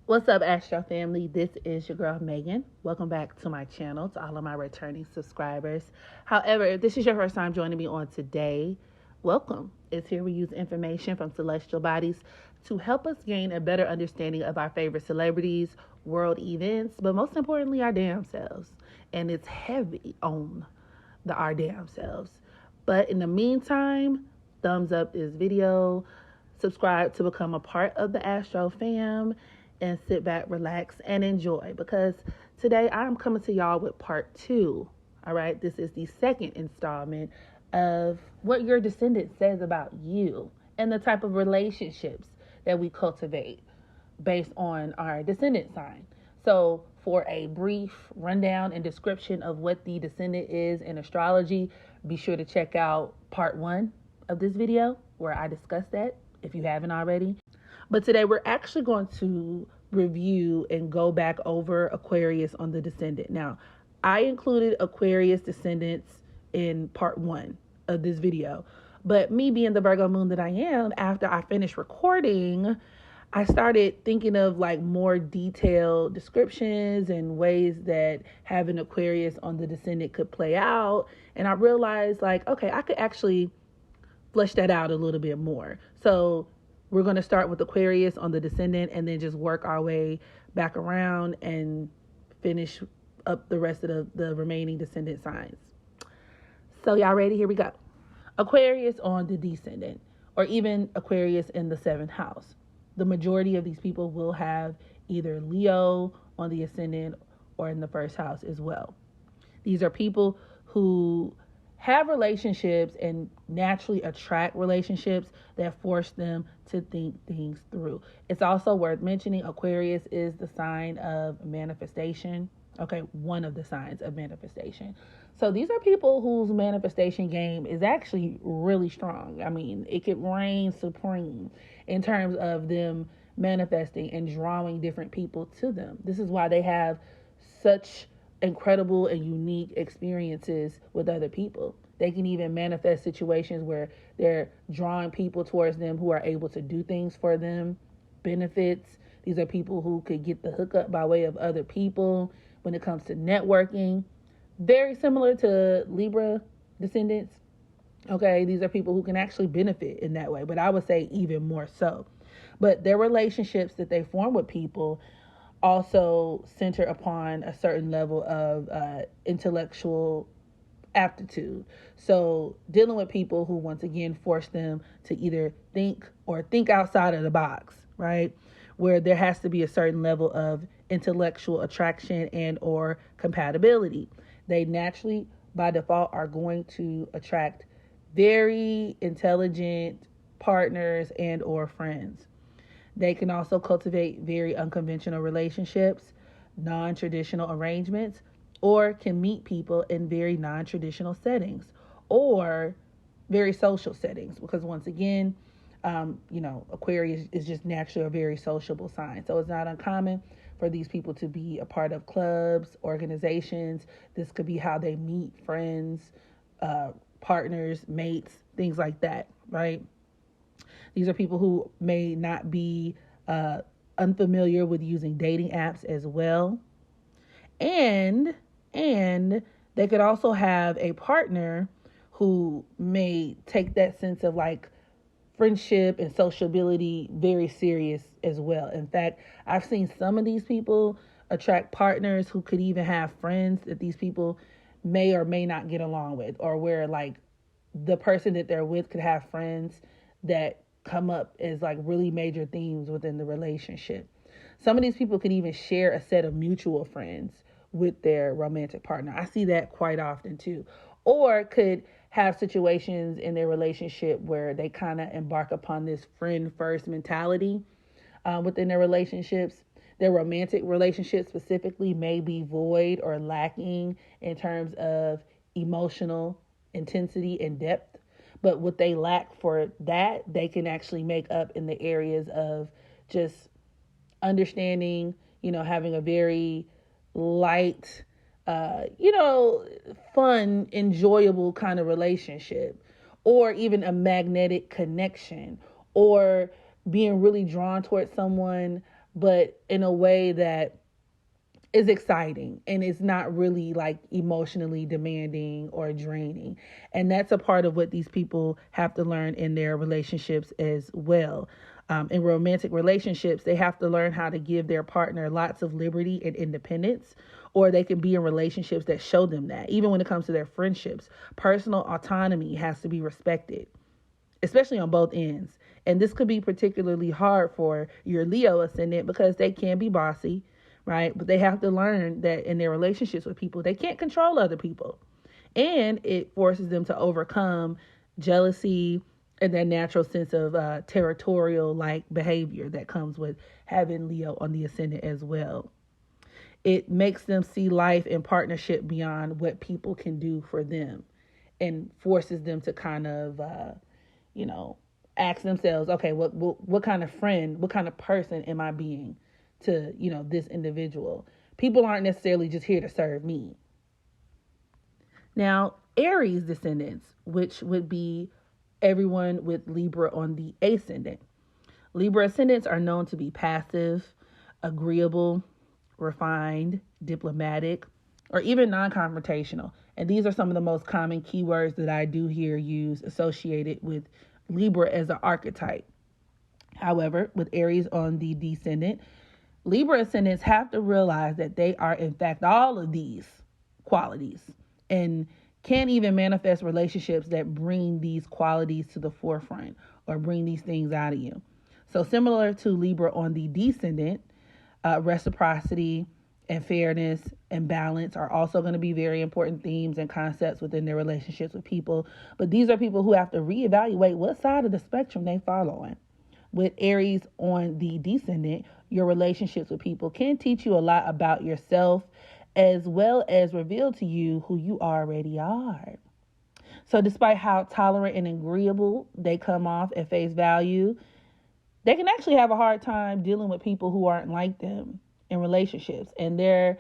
What's up, Astro family? This is your girl, Megan. Welcome back to my channel, to all of my returning subscribers. However, if this is your first time joining me on today, welcome. It's here we use information from celestial bodies to help us gain a better understanding of our favorite celebrities, world events, but most importantly, our damn selves. And it's heavy on our damn selves. But in the meantime, thumbs up this video, subscribe to become a part of the Astro fam, and sit back, relax, and enjoy, because today I'm coming to y'all with part 2. All right, this is the second installment of what your descendant says about you and the type of relationships that we cultivate based on our descendant sign. So for a brief rundown and description of what the descendant is in astrology, be sure to check out part 1 of this video where I discuss that if you haven't already. But today we're actually going to review and go back over Aquarius on the Descendant. Now, I included Aquarius Descendants in part 1 of this video. But me being the Virgo moon that I am, after I finished recording, I started thinking of like more detailed descriptions and ways that having Aquarius on the Descendant could play out. And I realized like, okay, I could actually flesh that out a little bit more. So we're going to start with Aquarius on the Descendant and then just work our way back around and finish up the rest of the remaining Descendant signs. So y'all ready? Here we go. Aquarius on the Descendant, or even Aquarius in the 7th house. The majority of these people will have either Leo on the Ascendant or in the 1st house as well. These are people who have relationships and naturally attract relationships that force them to think things through. It's also worth mentioning Aquarius is the sign of manifestation. Okay, one of the signs of manifestation. So these are people whose manifestation game is actually really strong. I mean, it could reign supreme in terms of them manifesting and drawing different people to them. This is why they have such incredible and unique experiences with other people. They can even manifest situations where they're drawing people towards them who are able to do things for them, benefits. These are people who could get the hookup by way of other people when it comes to networking. Very similar to Libra descendants. Okay, these are people who can actually benefit in that way, but I would say even more so. But their relationships that they form with people also center upon a certain level of intellectual aptitude. So dealing with people who once again force them to either think outside of the box, right? Where there has to be a certain level of intellectual attraction and or compatibility. They naturally, by default, are going to attract very intelligent partners and or friends. They can also cultivate very unconventional relationships, non-traditional arrangements, or can meet people in very non-traditional settings or very social settings. Because once again, Aquarius is just naturally a very sociable sign. So it's not uncommon for these people to be a part of clubs, organizations. This could be how they meet friends, partners, mates, things like that, right? These are people who may not be unfamiliar with using dating apps as well. And they could also have a partner who may take that sense of like friendship and sociability very serious as well. In fact, I've seen some of these people attract partners who could even have friends that these people may or may not get along with, or where like the person that they're with could have friends that come up as like really major themes within the relationship. Some of these people could even share a set of mutual friends with their romantic partner. I see that quite often too. Or could have situations in their relationship where they kind of embark upon this friend first mentality within their relationships. Their romantic relationship specifically may be void or lacking in terms of emotional intensity and depth. But what they lack for that, they can actually make up in the areas of just understanding, having a very light, fun, enjoyable kind of relationship, or even a magnetic connection, or being really drawn towards someone but in a way that is exciting and it's not really like emotionally demanding or draining. And that's a part of what these people have to learn in their relationships as well. In romantic relationships, they have to learn how to give their partner lots of liberty and independence, or they can be in relationships that show them that. Even when it comes to their friendships, personal autonomy has to be respected, especially on both ends. And this could be particularly hard for your Leo ascendant because they can be bossy, right? But they have to learn that in their relationships with people, they can't control other people. And it forces them to overcome jealousy and their natural sense of territorial-like behavior that comes with having Leo on the ascendant as well. It makes them see life in partnership beyond what people can do for them and forces them to kind of, ask themselves, okay, what kind of friend, what kind of person am I being to, this individual? People aren't necessarily just here to serve me. Now, Aries descendants, which would be everyone with Libra on the ascendant. Libra ascendants are known to be passive, agreeable, refined, diplomatic, or even non-confrontational. And these are some of the most common keywords that I do hear used associated with Libra as an archetype. However, with Aries on the descendant, Libra ascendants have to realize that they are in fact all of these qualities and can even manifest relationships that bring these qualities to the forefront or bring these things out of you. So similar to Libra on the descendant, reciprocity and fairness and balance are also going to be very important themes and concepts within their relationships with people. But these are people who have to reevaluate what side of the spectrum they fall on. With Aries on the descendant, your relationships with people can teach you a lot about yourself as well as reveal to you who you already are. So despite how tolerant and agreeable they come off at face value, they can actually have a hard time dealing with people who aren't like them in relationships. And their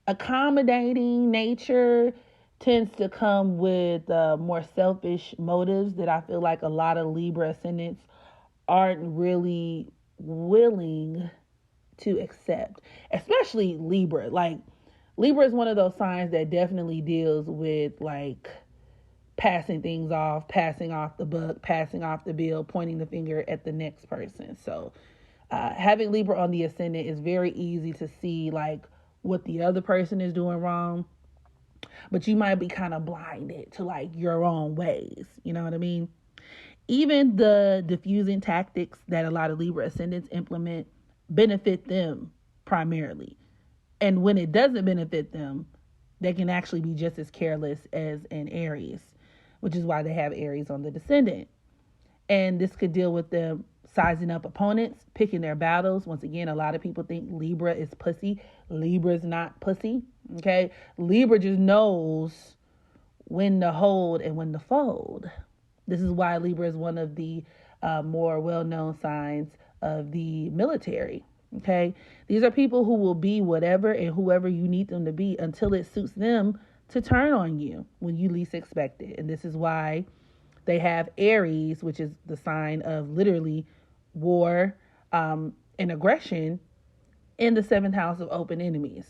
accommodating nature tends to come with more selfish motives that I feel like a lot of Libra ascendants aren't really willing to accept, especially Libra. Like, Libra is one of those signs that definitely deals with like passing things off, passing off the buck, passing off the bill, pointing the finger at the next person. So having Libra on the ascendant is very easy to see like what the other person is doing wrong, but you might be kind of blinded to like your own ways. You know what I mean? Even the diffusing tactics that a lot of Libra ascendants implement benefit them primarily. And when it doesn't benefit them, they can actually be just as careless as an Aries, which is why they have Aries on the descendant. And this could deal with them sizing up opponents, picking their battles. Once again, a lot of people think Libra is pussy. Libra is not pussy, okay? Libra just knows when to hold and when to fold. This is why Libra is one of the more well-known signs of the military. Okay, these are people who will be whatever and whoever you need them to be until it suits them to turn on you when you least expect it. And this is why they have Aries, which is the sign of literally war and aggression, in the seventh house of open enemies.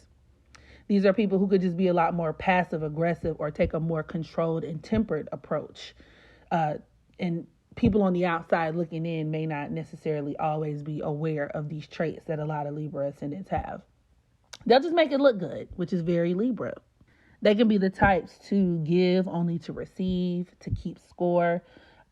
These are people who could just be a lot more passive aggressive or take a more controlled and tempered approach. And people on the outside looking in may not necessarily always be aware of these traits that a lot of Libra ascendants have. They'll just make it look good, which is very Libra. They can be the types to give only to receive, to keep score.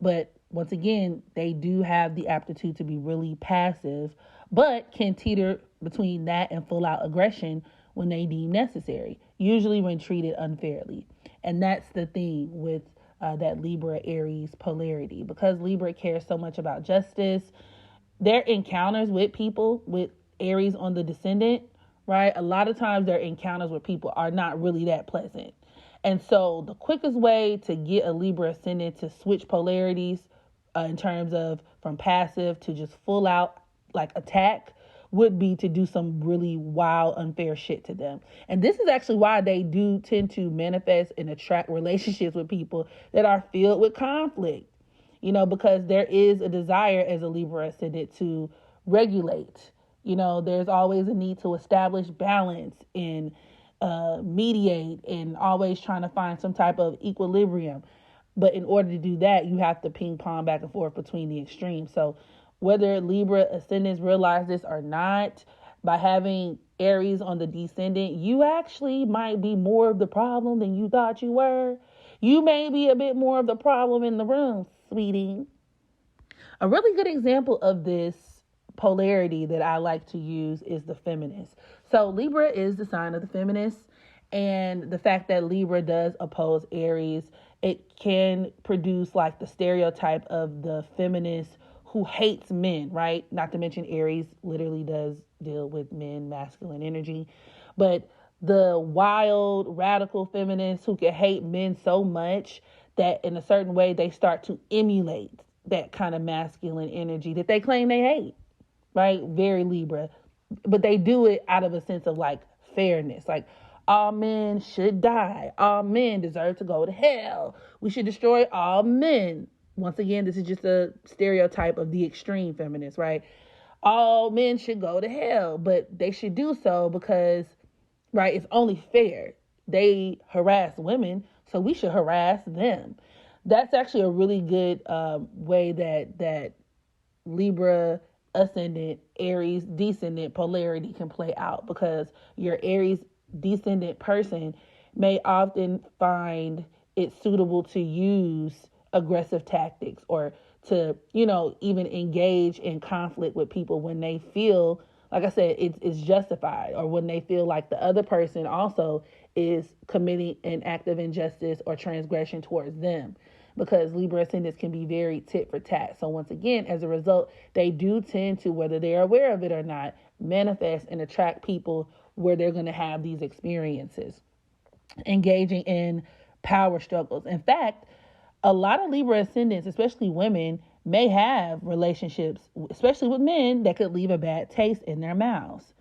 But once again, they do have the aptitude to be really passive, but can teeter between that and full out aggression when they deem necessary, usually when treated unfairly. And that's the thing with that Libra Aries polarity, because Libra cares so much about justice. Their encounters with people with Aries on the descendant, right? A lot of times their encounters with people are not really that pleasant. And so the quickest way to get a Libra ascendant to switch polarities in terms of from passive to just full out like attack would be to do some really wild, unfair shit to them. And this is actually why they do tend to manifest and attract relationships with people that are filled with conflict, because there is a desire as a Libra ascendant to regulate There's always a need to establish balance and mediate, and always trying to find some type of equilibrium. But in order to do that, you have to ping pong back and forth between the extremes. So whether Libra ascendants realize this or not, by having Aries on the descendant, you actually might be more of the problem than you thought you were. You may be a bit more of the problem in the room, sweetie. A really good example of this polarity that I like to use is the feminist. So Libra is the sign of the feminist, and the fact that Libra does oppose Aries, it can produce like the stereotype of the feminist who hates men, right? Not to mention Aries literally does deal with men, masculine energy, but the wild, radical feminists who can hate men so much that in a certain way they start to emulate that kind of masculine energy that they claim they hate, right? Very Libra. But they do it out of a sense of like fairness, like all men should die. All men deserve to go to hell. We should destroy all men. Once again, this is just a stereotype of the extreme feminist, right? All men should go to hell, but they should do so because, right, it's only fair. They harass women, so we should harass them. That's actually a really good way that Libra ascendant, Aries descendant polarity can play out, because your Aries descendant person may often find it suitable to use aggressive tactics or to, even engage in conflict with people when they feel, like I said, it's justified, or when they feel like the other person also is committing an act of injustice or transgression towards them. Because Libra ascendants can be very tit for tat. So once again, as a result, they do tend to, whether they're aware of it or not, manifest and attract people where they're going to have these experiences, engaging in power struggles. In fact, a lot of Libra ascendants, especially women, may have relationships, especially with men, that could leave a bad taste in their mouths.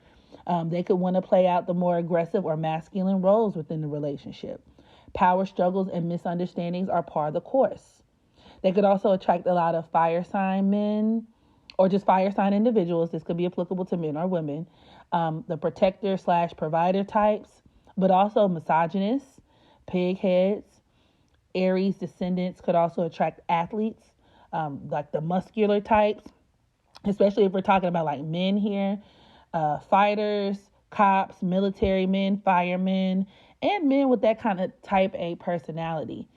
They could want to play out the more aggressive or masculine roles within the relationship. Power struggles and misunderstandings are par the course. They could also attract a lot of fire sign men or just fire sign individuals. This could be applicable to men or women. The protector / provider types, but also misogynists, pigheads. Aries descendants could also attract athletes, like the muscular types, especially if we're talking about like men here, fighters, cops, military men, firemen, and men with that kind of type A personality.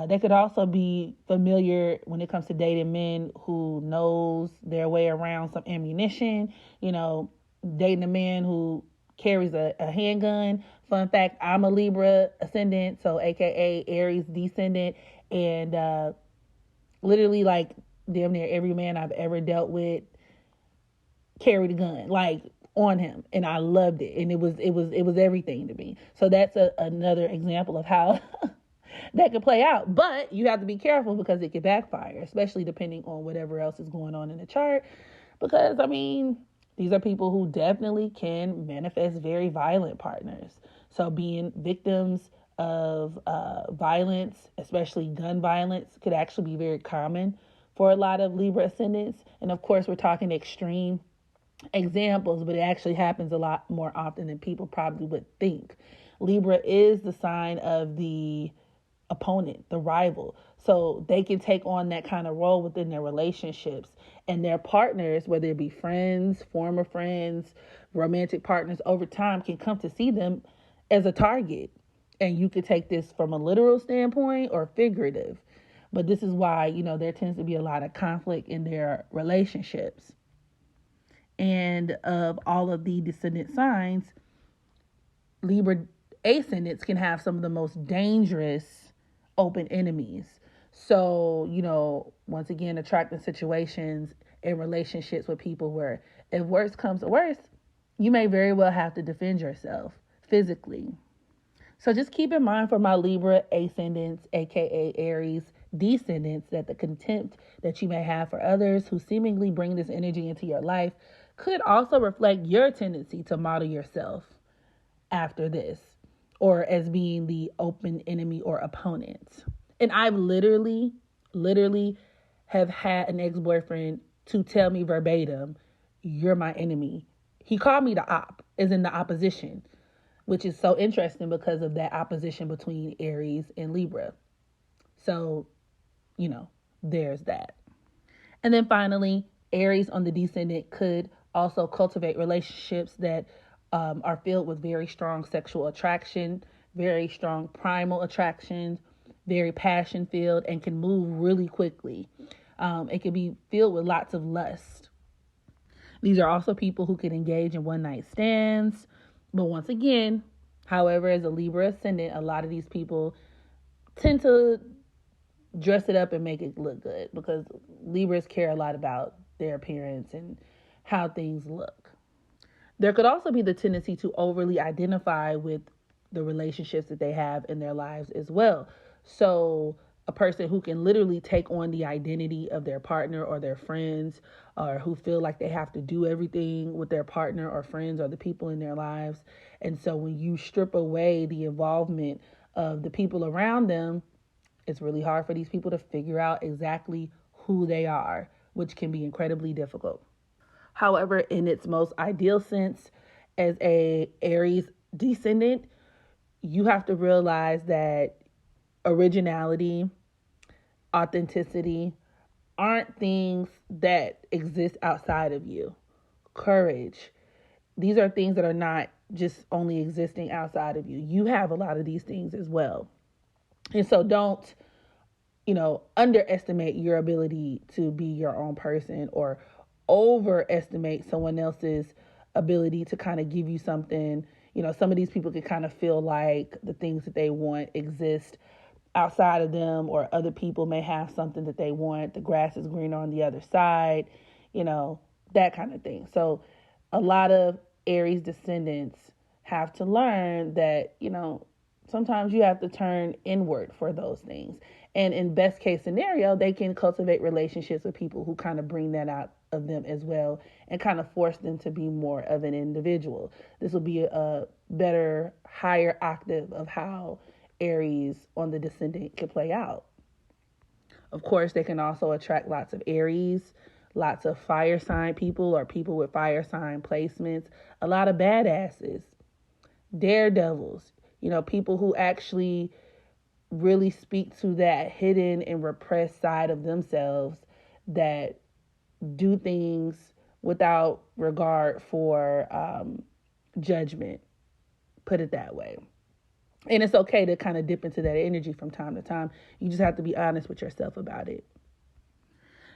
They could also be familiar when it comes to dating men who knows their way around some ammunition, dating a man who carries a handgun. Fun fact, I'm a Libra ascendant, so AKA Aries descendant, and literally like damn near every man I've ever dealt with carried a gun, like on him, and I loved it, and it was everything to me. So that's another example of how that could play out. But you have to be careful because it could backfire, especially depending on whatever else is going on in the chart. Because these are people who definitely can manifest very violent partners. So being victims of violence, especially gun violence, could actually be very common for a lot of Libra ascendants. And of course, we're talking extreme examples, but it actually happens a lot more often than people probably would think. Libra is the sign of the opponent, the rival. So they can take on that kind of role within their relationships, and their partners, whether it be friends, former friends, romantic partners, over time can come to see them as a target. And you could take this from a literal standpoint or figurative. But this is why, there tends to be a lot of conflict in their relationships. And of all of the descendant signs, Libra ascendants can have some of the most dangerous open enemies. So, once again, attracting situations and relationships with people where if worse comes to worse, you may very well have to defend yourself physically. So just keep in mind for my Libra ascendants, aka Aries descendants, that the contempt that you may have for others who seemingly bring this energy into your life could also reflect your tendency to model yourself after this, or as being the open enemy or opponent. And I've literally have had an ex-boyfriend to tell me verbatim, you're my enemy. he called me the op, as in the opposition, which is so interesting because of that opposition between Aries and Libra. So, there's that. And then finally, Aries on the descendant could also cultivate relationships that are filled with very strong sexual attraction, very strong primal attraction, very passion filled, and can move really quickly. It can be filled with lots of lust. These are also people who can engage in one night stands. But once again, however, as a Libra ascendant, a lot of these people tend to dress it up and make it look good because Libras care a lot about their appearance and how things look. There could also be the tendency to overly identify with the relationships that they have in their lives as well. So a person who can literally take on the identity of their partner or their friends, or who feel like they have to do everything with their partner or friends or the people in their lives. And so when you strip away the involvement of the people around them, it's really hard for these people to figure out exactly who they are, which can be incredibly difficult. However, in its most ideal sense, as a Aries descendant, you have to realize that originality, authenticity aren't things that exist outside of you. Courage. These are things that are not just only existing outside of you. You have a lot of these things as well. And so don't, underestimate your ability to be your own person or overestimate someone else's ability to kind of give you something. Some of these people can kind of feel like the things that they want exist outside of them, or other people may have something that they want. The grass is greener on the other side, that kind of thing. So a lot of Aries descendants have to learn that, sometimes you have to turn inward for those things. And in best case scenario, they can cultivate relationships with people who kind of bring that out of them as well and kind of force them to be more of an individual. This will be a better, higher octave of how Aries on the descendant can play out. Of course, they can also attract lots of Aries, lots of fire sign people or people with fire sign placements, a lot of badasses, daredevils, people who actually really speak to that hidden and repressed side of themselves that do things without regard for judgment, put it that way. And it's okay to kind of dip into that energy from time to time. You just have to be honest with yourself about it.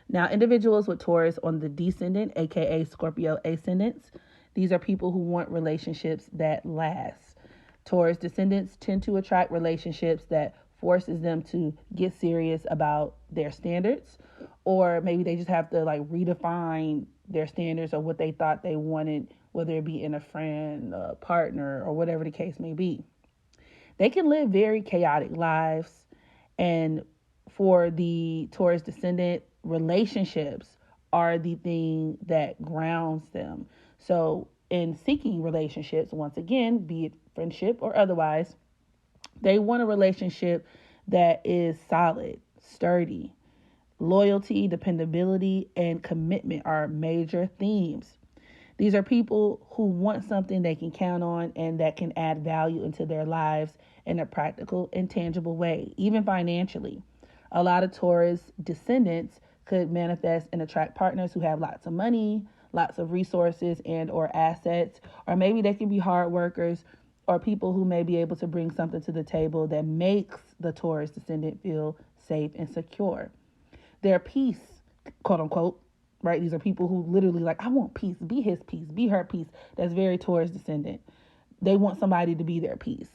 Now, individuals with Taurus on the descendant, aka Scorpio ascendants, these are people who want relationships that last. Taurus descendants tend to attract relationships that forces them to get serious about their standards, or maybe they just have to redefine their standards or what they thought they wanted, whether it be in a friend, a partner, or whatever the case may be. They can live very chaotic lives, and for the Taurus descendant, relationships are the thing that grounds them. So in seeking relationships, once again, be it friendship or otherwise, they want a relationship that is solid, sturdy. Loyalty, dependability, and commitment are major themes. These are people who want something they can count on and that can add value into their lives in a practical and tangible way, even financially. A lot of Taurus descendants could manifest and attract partners who have lots of money, lots of resources and or assets, or maybe they can be hard workers or people who may be able to bring something to the table that makes the Taurus descendant feel safe and secure. Their peace, quote unquote, right? These are people who literally I want peace, be his peace, be her peace. That's very Taurus descendant. They want somebody to be their peace.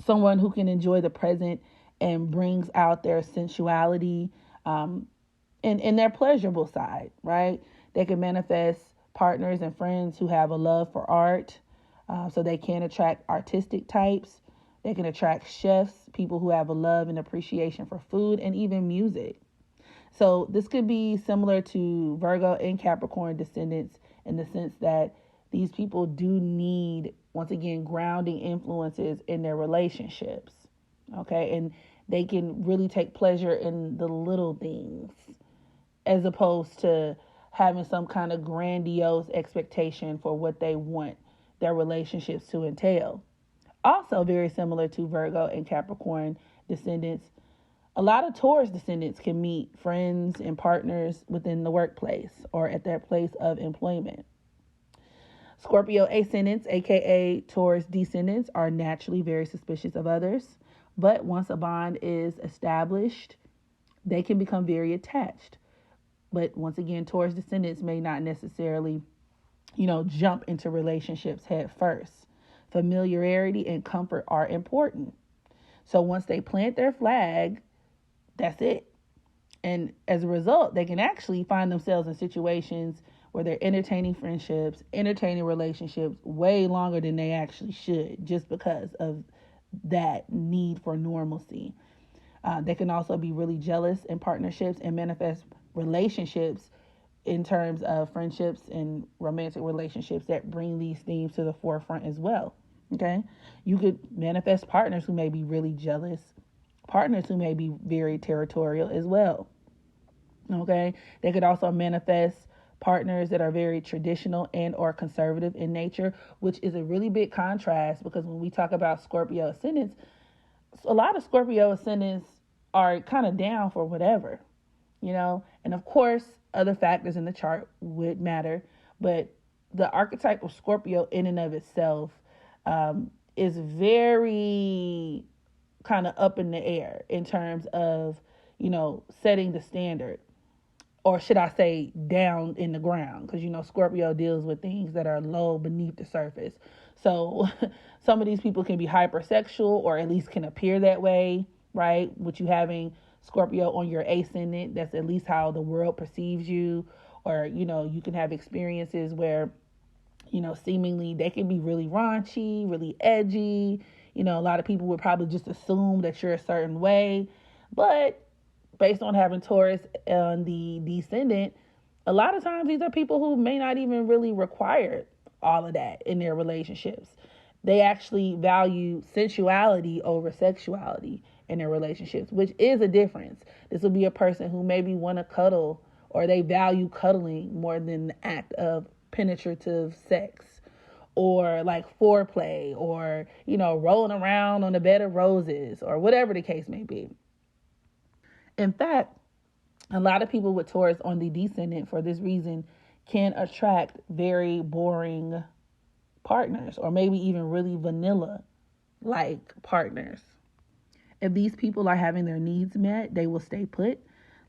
Someone who can enjoy the present and brings out their sensuality and their pleasurable side, right? They can manifest partners and friends who have a love for art, so they can attract artistic types. They can attract chefs, people who have a love and appreciation for food and even music. So this could be similar to Virgo and Capricorn descendants in the sense that these people do need, once again, grounding influences in their relationships. Okay, and they can really take pleasure in the little things as opposed to having some kind of grandiose expectation for what they want their relationships to entail. Also very similar to Virgo and Capricorn descendants, a lot of Taurus descendants can meet friends and partners within the workplace or at their place of employment. Scorpio ascendants, aka Taurus descendants, are naturally very suspicious of others, but once a bond is established, they can become very attached. But once again, Taurus descendants may not necessarily, jump into relationships head first. Familiarity and comfort are important. So once they plant their flag, that's it. And as a result, they can actually find themselves in situations where they're entertaining friendships, entertaining relationships way longer than they actually should, just because of that need for normalcy. They can also be really jealous in partnerships and manifest relationships in terms of friendships and romantic relationships that bring these themes to the forefront as well. Okay. You could manifest partners who may be really jealous, partners who may be very territorial as well. Okay. They could also manifest partners that are very traditional and or conservative in nature, which is a really big contrast, because when we talk about Scorpio ascendants, a lot of Scorpio ascendants are kind of down for whatever, and of course other factors in the chart would matter, but the archetype of Scorpio in and of itself is very kind of up in the air in terms of, setting the standard, or should I say down in the ground, because, Scorpio deals with things that are low beneath the surface. So some of these people can be hypersexual, or at least can appear that way, right? With you having Scorpio on your ascendant, that's at least how the world perceives you. Or, you can have experiences where, seemingly they can be really raunchy, really edgy. A lot of people would probably just assume that you're a certain way. But based on having Taurus on the descendant, a lot of times these are people who may not even really require all of that in their relationships. They actually value sensuality over sexuality in their relationships, which is a difference. This will be a person who maybe want to cuddle, or they value cuddling more than the act of penetrative sex, or like foreplay, or, rolling around on a bed of roses, or whatever the case may be. In fact, a lot of people with Taurus on the descendant for this reason can attract very boring partners, or maybe even really vanilla like partners. If these people are having their needs met, they will stay put.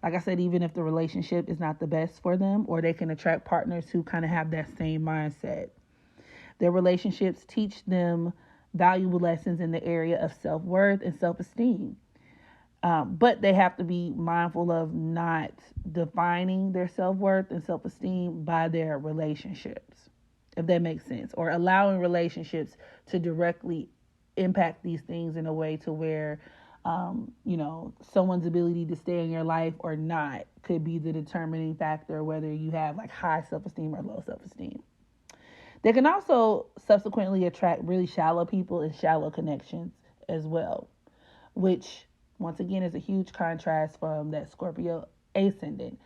Like I said, even if the relationship is not the best for them, or they can attract partners who kind of have that same mindset. Their relationships teach them valuable lessons in the area of self-worth and self-esteem. But they have to be mindful of not defining their self-worth and self-esteem by their relationships, if that makes sense, or allowing relationships to directly impact these things in a way to where, someone's ability to stay in your life or not could be the determining factor, whether you have like high self-esteem or low self-esteem. They can also subsequently attract really shallow people and shallow connections as well, which once again is a huge contrast from that Scorpio ascendant.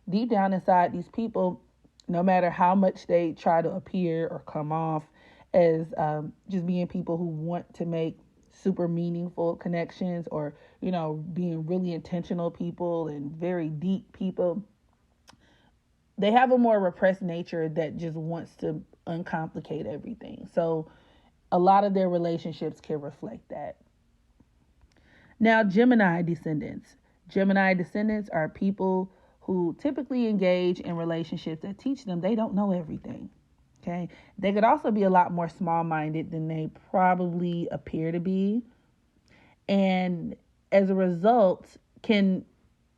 Deep down inside, these people, no matter how much they try to appear or come off as just being people who want to make super meaningful connections, or, being really intentional people and very deep people, they have a more repressed nature that just wants to uncomplicate everything. So a lot of their relationships can reflect that. Now, Gemini descendants. Gemini descendants are people who typically engage in relationships that teach them they don't know everything. Okay. They could also be a lot more small-minded than they probably appear to be. And as a result, can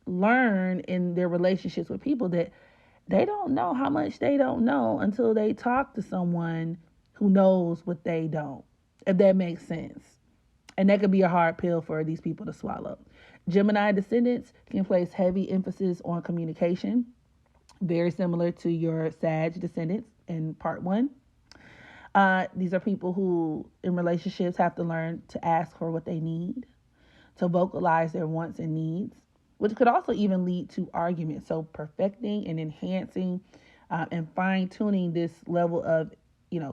learn in their relationships with people that they don't know how much they don't know until they talk to someone who knows what they don't, if that makes sense. And that could be a hard pill for these people to swallow. Gemini descendants can place heavy emphasis on communication, very similar to your Sag descendants in part 1. These are people who in relationships have to learn to ask for what they need, to vocalize their wants and needs. which could also even lead to arguments. So perfecting and enhancing and fine-tuning this level of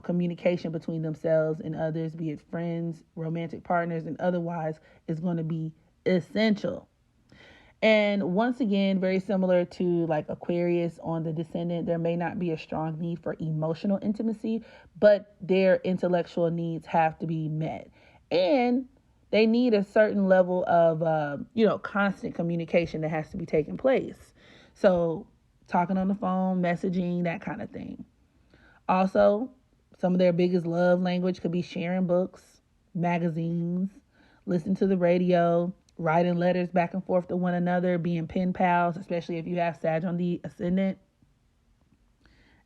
communication between themselves and others, be it friends, romantic partners, and otherwise, is going to be essential. And once again, very similar to like Aquarius on the Descendant, there may not be a strong need for emotional intimacy, but their intellectual needs have to be met. And they need a certain level of, constant communication that has to be taking place. So talking on the phone, messaging, that kind of thing. Also, some of their biggest love language could be sharing books, magazines, listening to the radio, writing letters back and forth to one another, being pen pals, especially if you have Sag on the Ascendant.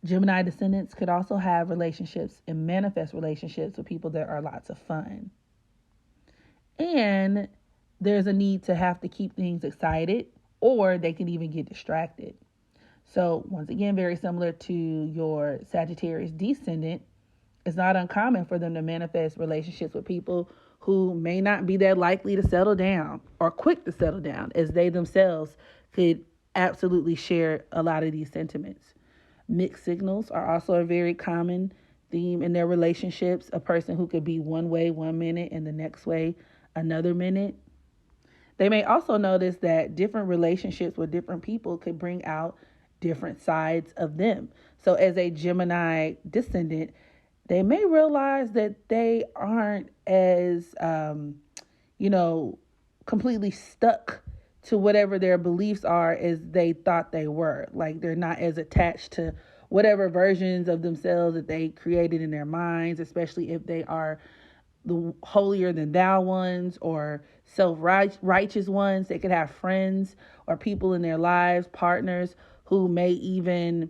Gemini Descendants could also have relationships and manifest relationships with people that are lots of fun. And there's a need to have to keep things excited, or they can even get distracted. So once again, very similar to your Sagittarius Descendant, it's not uncommon for them to manifest relationships with people who may not be that likely to settle down or quick to settle down, as they themselves could absolutely share a lot of these sentiments. Mixed signals are also a very common theme in their relationships. A person who could be one way 1 minute and the next way another minute. They may also notice that different relationships with different people could bring out different sides of them. So as a Gemini Descendant, they may realize that they aren't as, completely stuck to whatever their beliefs are as they thought they were. Like they're not as attached to whatever versions of themselves that they created in their minds, especially if they are the holier than thou ones or self-righteous ones. They could have friends or people in their lives, partners who may even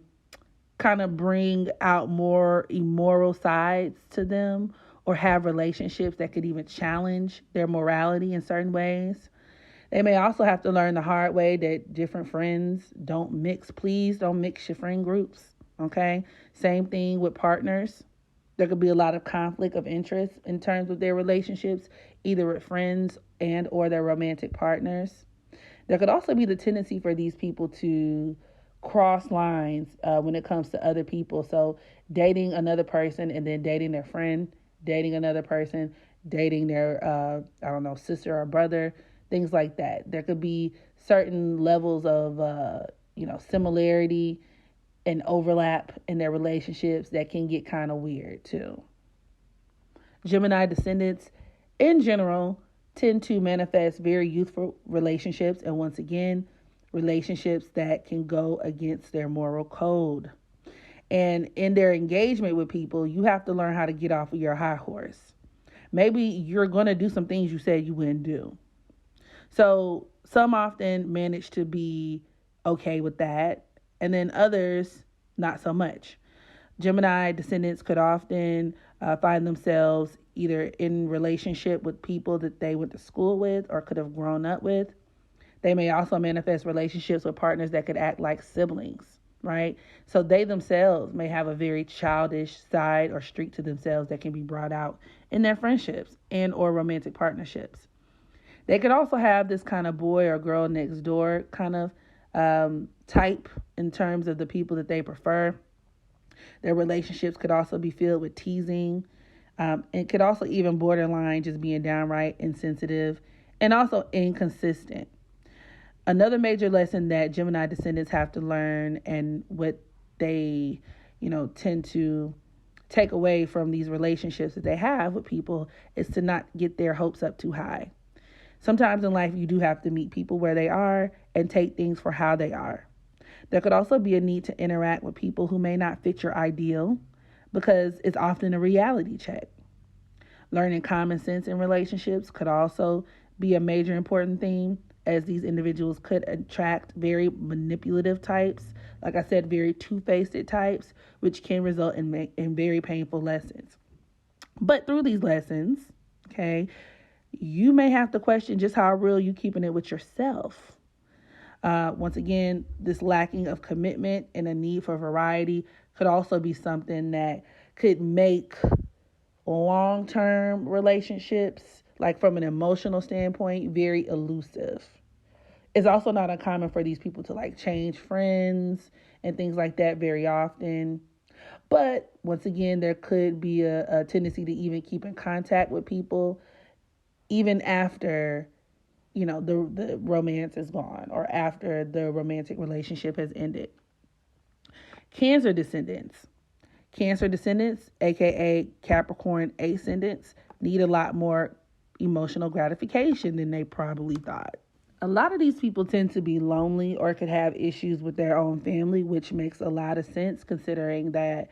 kind of bring out more immoral sides to them, or have relationships that could even challenge their morality in certain ways. They may also have to learn the hard way that different friends don't mix. Please don't mix your friend groups, okay? Same thing with partners. There could be a lot of conflict of interest in terms of their relationships, either with friends and or their romantic partners. There could also be the tendency for these people to cross lines when it comes to other people. So dating another person and then dating their friend, dating another person, dating their, sister or brother, things like that. There could be certain levels of, similarity and overlap in their relationships that can get kind of weird too. Gemini Descendants in general tend to manifest very youthful relationships, and once again, relationships that can go against their moral code. And in their engagement with people, you have to learn how to get off of your high horse. Maybe you're going to do some things you said you wouldn't do. So some often manage to be okay with that, and then others not so much. Gemini Descendants could often find themselves either in relationship with people that they went to school with or could have grown up with. They may also manifest relationships with partners that could act like siblings, right? So they themselves may have a very childish side or streak to themselves that can be brought out in their friendships and or romantic partnerships. They could also have this kind of boy or girl next door kind of type in terms of the people that they prefer. Their relationships could also be filled with teasing. It could also even borderline just being downright insensitive and also inconsistent. Another major lesson that Gemini Descendants have to learn, and what they, tend to take away from these relationships that they have with people, is to not get their hopes up too high. Sometimes in life, you do have to meet people where they are and take things for how they are. There could also be a need to interact with people who may not fit your ideal, because it's often a reality check. Learning common sense in relationships could also be a major important theme, as these individuals could attract very manipulative types, like I said, very two-faced types, which can result in very painful lessons. But through these lessons, okay, you may have to question just how real you keeping it with yourself. Once again, this lacking of commitment and a need for variety could also be something that could make long-term relationships, like from an emotional standpoint, very elusive. It's also not uncommon for these people to like change friends and things like that very often. But once again, there could be a tendency to even keep in contact with people even after, the romance is gone or after the romantic relationship has ended. Cancer Descendants. Cancer Descendants, aka Capricorn Ascendants, need a lot more emotional gratification than they probably thought. A lot of these people tend to be lonely or could have issues with their own family, which makes a lot of sense considering that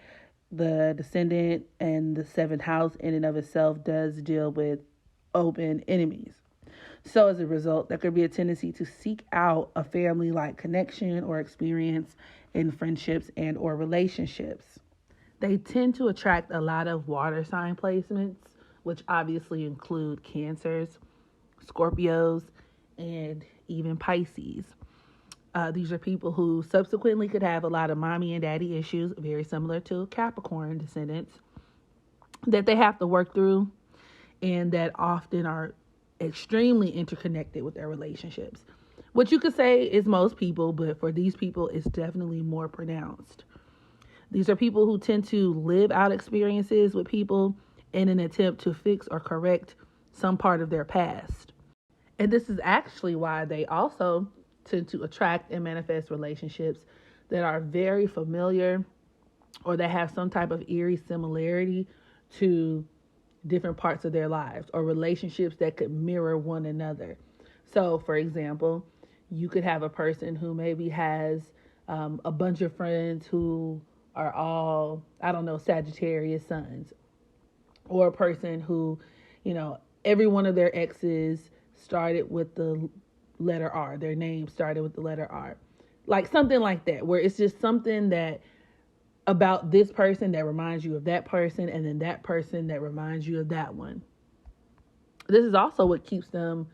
the Descendant and the seventh house in and of itself does deal with open enemies. So as a result, there could be a tendency to seek out a family-like connection or experience in friendships and or relationships. They tend to attract a lot of water sign placements, which obviously include Cancers, Scorpios, and even Pisces. These are people who subsequently could have a lot of mommy and daddy issues, very similar to Capricorn Descendants, that they have to work through and that often are extremely interconnected with their relationships. What you could say is most people, but for these people, it's definitely more pronounced. These are people who tend to live out experiences with people in an attempt to fix or correct some part of their past. And this is actually why they also tend to attract and manifest relationships that are very familiar or that have some type of eerie similarity to different parts of their lives or relationships that could mirror one another. So, for example, you could have a person who maybe has a bunch of friends who are all, Sagittarius suns, or a person who, every one of their exes started with the letter R. Their name started with the letter R. Like something like that, where it's just something that about this person that reminds you of that person, and then that person that reminds you of that one. This is also what keeps them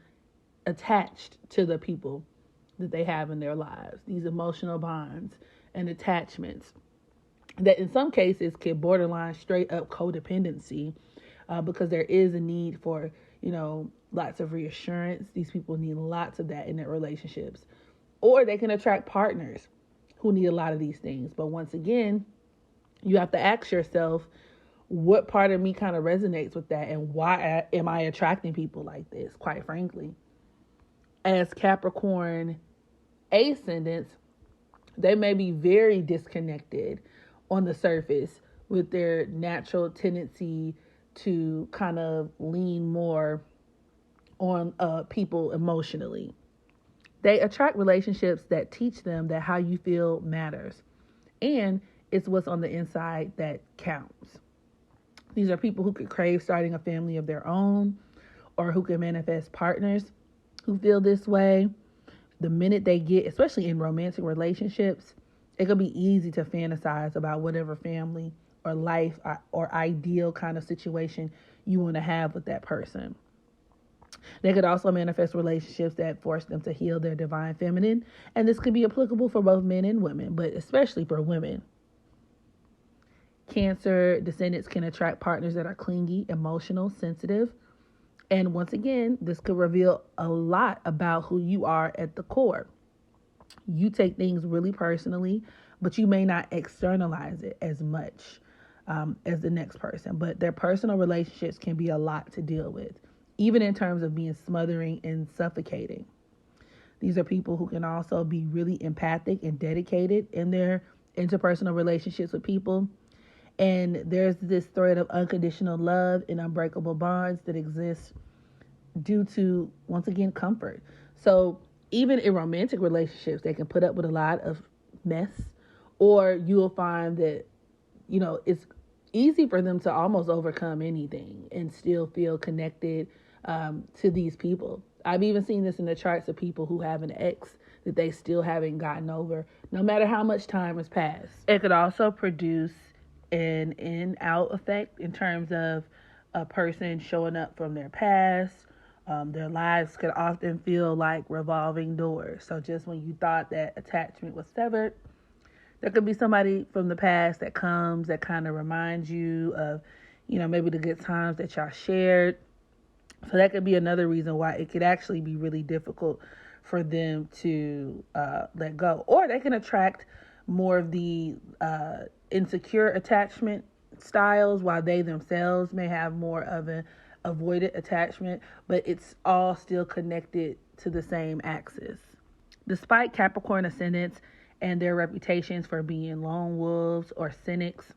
attached to the people that they have in their lives, these emotional bonds and attachments that in some cases can borderline straight up codependency, because there is a need for, lots of reassurance. These people need lots of that in their relationships. Or they can attract partners who need a lot of these things. But once again, you have to ask yourself, what part of me kind of resonates with that, and why am I attracting people like this, quite frankly? As Capricorn Ascendants, they may be very disconnected on the surface with their natural tendency to kind of lean more on people emotionally. They attract relationships that teach them that how you feel matters, and it's what's on the inside that counts. These are people who could crave starting a family of their own, or who can manifest partners who feel this way. The minute they get, especially in romantic relationships, it can be easy to fantasize about whatever family or life or ideal kind of situation you want to have with that person. They could also manifest relationships that force them to heal their divine feminine, and this could be applicable for both men and women, but especially for women. Cancer Descendants can attract partners that are clingy, emotional, sensitive, and once again, this could reveal a lot about who you are at the core. You take things really personally, but you may not externalize it as much as the next person. But their personal relationships can be a lot to deal with, even in terms of being smothering and suffocating. These are people who can also be really empathic and dedicated in their interpersonal relationships with people. And there's this thread of unconditional love and unbreakable bonds that exists due to, once again, comfort. So even in romantic relationships, they can put up with a lot of mess, or you'll find that, it's easy for them to almost overcome anything and still feel connected to these people. I've even seen this in the charts of people who have an ex that they still haven't gotten over, no matter how much time has passed. It could also produce an in-out effect in terms of a person showing up from their past. Their lives could often feel like revolving doors. So just when you thought that attachment was severed, there could be somebody from the past that comes that kind of reminds you of, maybe the good times that y'all shared. So that could be another reason why it could actually be really difficult for them to let go. Or they can attract more of the insecure attachment styles, while they themselves may have more of an avoided attachment, but it's all still connected to the same axis. Despite Capricorn ascendants and their reputations for being lone wolves or cynics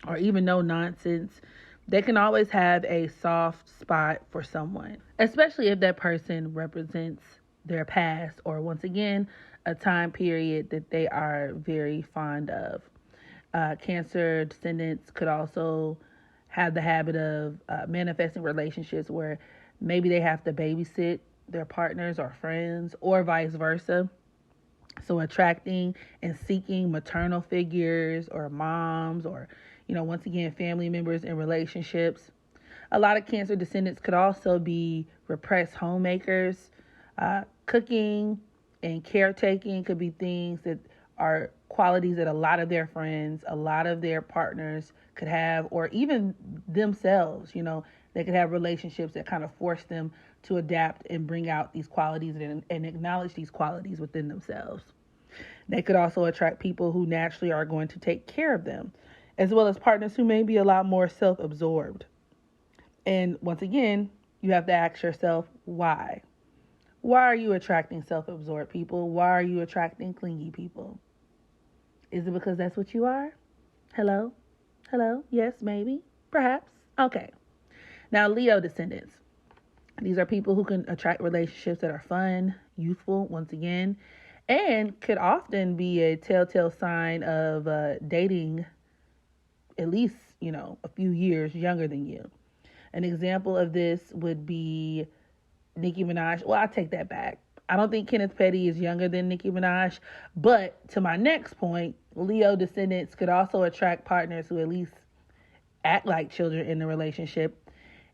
or even no nonsense, they can always have a soft spot for someone, especially if that person represents their past or, once again, a time period that they are very fond of. Cancer descendants could also have the habit of manifesting relationships where maybe they have to babysit their partners or friends, or vice versa. So attracting and seeking maternal figures or moms, or, once again, family members in relationships. A lot of Cancer descendants could also be repressed homemakers. Cooking and caretaking could be things that are qualities that a lot of their friends, a lot of their partners could have, or even themselves. They could have relationships that kind of force them to adapt and bring out these qualities and acknowledge these qualities within themselves. They could also attract people who naturally are going to take care of them, as well as partners who may be a lot more self-absorbed. And once again, you have to ask yourself, why? Why are you attracting self-absorbed people? Why are you attracting clingy people? Is it because that's what you are? Hello? Yes, maybe, perhaps. Okay. Now, Leo descendants. These are people who can attract relationships that are fun, youthful, once again, and could often be a telltale sign of dating at least, a few years younger than you. An example of this would be Nicki Minaj. Well, I take that back. I don't think Kenneth Petty is younger than Nicki Minaj. But to my next point, Leo descendants could also attract partners who at least act like children in the relationship.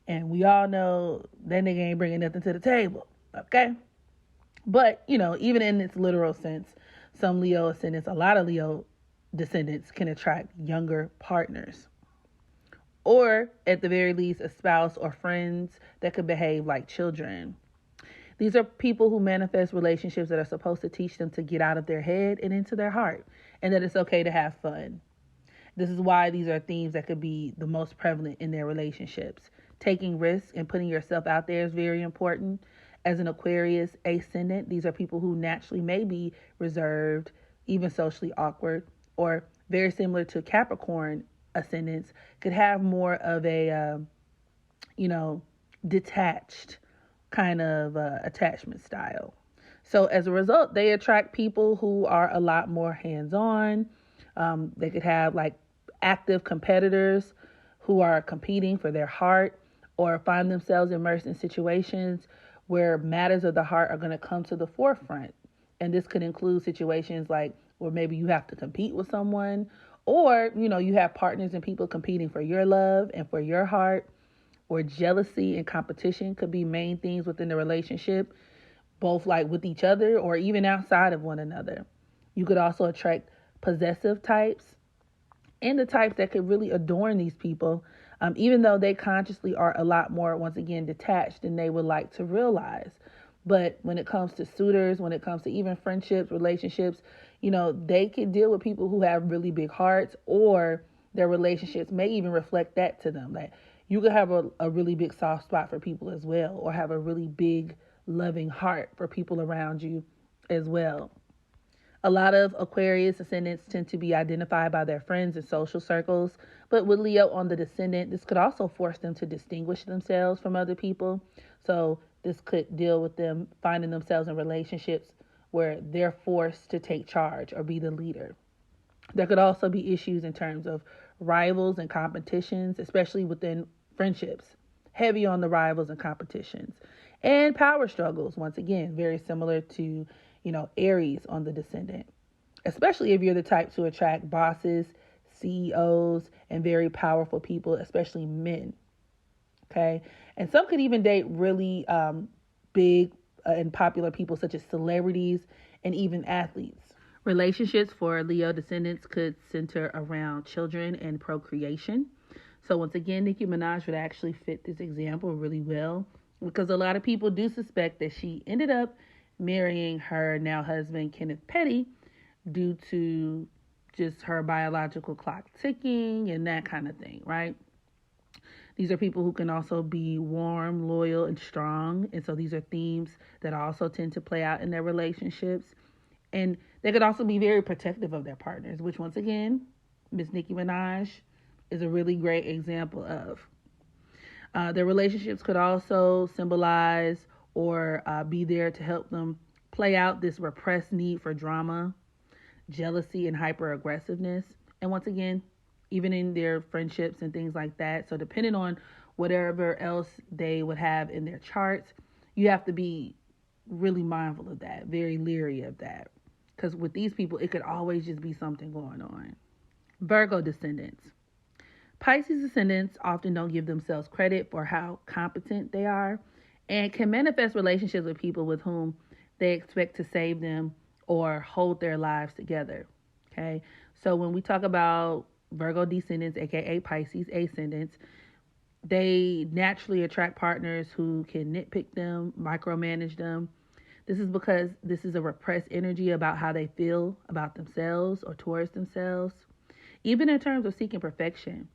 And we all know that nigga ain't bringing nothing to the table. Okay? But, even in its literal sense, some Leo ascendants, a lot of Leo descendants can attract younger partners. Or, at the very least, a spouse or friends that could behave like children. These are people who manifest relationships that are supposed to teach them to get out of their head and into their heart, and that it's okay to have fun. This is why these are themes that could be the most prevalent in their relationships. Taking risks and putting yourself out there is very important. As an Aquarius ascendant, these are people who naturally may be reserved, even socially awkward, or very similar to Capricorn ascendants, could have more of a, detached kind of attachment style. So as a result, they attract people who are a lot more hands-on. They could have like active competitors who are competing for their heart, or find themselves immersed in situations where matters of the heart are going to come to the forefront. And this could include situations like where maybe you have to compete with someone, or, you have partners and people competing for your love and for your heart, or jealousy and competition could be main themes within the relationship, both like with each other or even outside of one another. You could also attract possessive types and the types that could really adorn these people, even though they consciously are a lot more, once again, detached than they would like to realize. But when it comes to suitors, when it comes to even friendships, relationships, they can deal with people who have really big hearts, or their relationships may even reflect that to them. Like, you could have a really big soft spot for people as well, or have a really big loving heart for people around you as well. A lot of Aquarius ascendants tend to be identified by their friends and social circles, but with Leo on the descendant, this could also force them to distinguish themselves from other people. So this could deal with them finding themselves in relationships where they're forced to take charge or be the leader. There could also be issues in terms of rivals and competitions, especially within friendships, heavy on the rivals and competitions, and power struggles. Once again, very similar to, Aries on the descendant, especially if you're the type to attract bosses, CEOs, and very powerful people, especially men. Okay. And some could even date really big and popular people such as celebrities and even athletes. Relationships for Leo descendants could center around children and procreation. So once again, Nicki Minaj would actually fit this example really well, because a lot of people do suspect that she ended up marrying her now husband, Kenneth Petty, due to just her biological clock ticking and that kind of thing, right? These are people who can also be warm, loyal, and strong. And so these are themes that also tend to play out in their relationships. And they could also be very protective of their partners, which once again, Miss Nicki Minaj is a really great example of. Their relationships could also symbolize or be there to help them play out this repressed need for drama, jealousy, and hyper-aggressiveness. And once again, even in their friendships and things like that. So depending on whatever else they would have in their charts, you have to be really mindful of that, very leery of that. Because with these people, it could always just be something going on. Virgo Descendants. Pisces Descendants often don't give themselves credit for how competent they are and can manifest relationships with people with whom they expect to save them or hold their lives together. Okay, so when we talk about Virgo Descendants, aka Pisces Ascendants, they naturally attract partners who can nitpick them, micromanage them. This is because this is a repressed energy about how they feel about themselves or towards themselves. Even in terms of seeking perfection,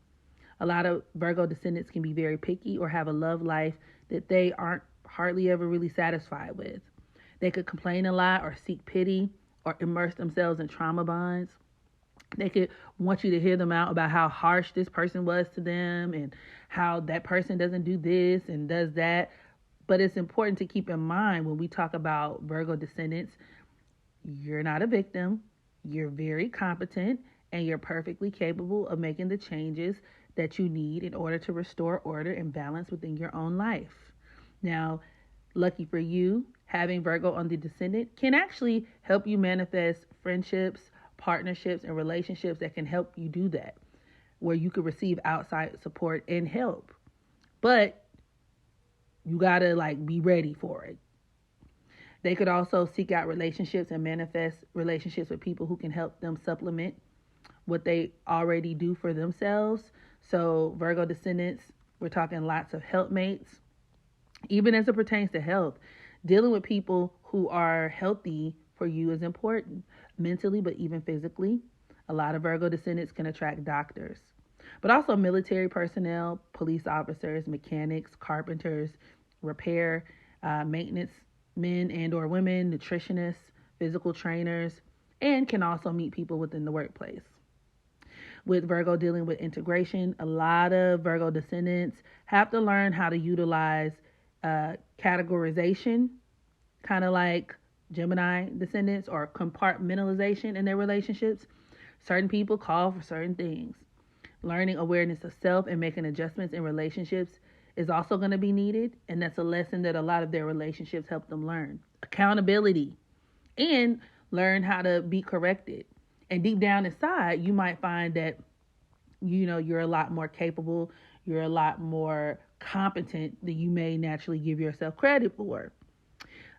a lot of Virgo Descendants can be very picky or have a love life that they aren't hardly ever really satisfied with. They could complain a lot or seek pity or immerse themselves in trauma bonds. They could want you to hear them out about how harsh this person was to them and how that person doesn't do this and does that. But it's important to keep in mind when we talk about Virgo Descendants, you're not a victim. You're very competent and you're perfectly capable of making the changes that you need in order to restore order and balance within your own life. Now, lucky for you, having Virgo on the Descendant can actually help you manifest friendships, partnerships, and relationships that can help you do that, where you could receive outside support and help. But you gotta be ready for it. They could also seek out relationships and manifest relationships with people who can help them supplement what they already do for themselves. So Virgo Descendants, we're talking lots of helpmates. Even as it pertains to health, dealing with people who are healthy for you is important, mentally, but even physically. A lot of Virgo Descendants can attract doctors, but also military personnel, police officers, mechanics, carpenters, repair, maintenance men and or women, nutritionists, physical trainers, and can also meet people within the workplace. With Virgo dealing with integration, a lot of Virgo Descendants have to learn how to utilize categorization, kind of like Gemini Descendants, or compartmentalization in their relationships. Certain people call for certain things. Learning awareness of self and making adjustments in relationships is also going to be needed, and that's a lesson that a lot of their relationships help them learn. Accountability, and learn how to be corrected. And deep down inside, you might find that you're a lot more capable, you're a lot more competent than you may naturally give yourself credit for.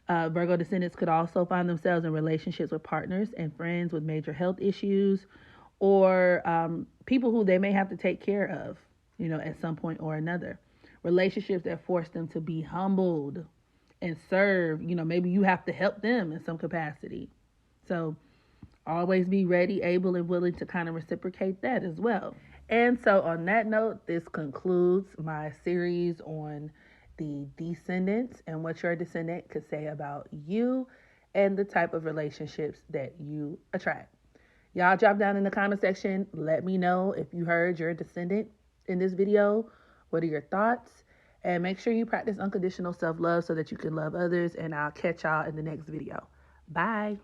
Virgo Descendants could also find themselves in relationships with partners and friends with major health issues, or people who they may have to take care of, at some point or another. Relationships that force them to be humbled and serve. Maybe you have to help them in some capacity. So always be ready, able, and willing to kind of reciprocate that as well. And so on that note, this concludes my series on the Descendants and what your descendant could say about you and the type of relationships that you attract. Y'all drop down in the comment section. Let me know if you heard your descendant in this video. What are your thoughts? And make sure you practice unconditional self-love so that you can love others. And I'll catch y'all in the next video. Bye.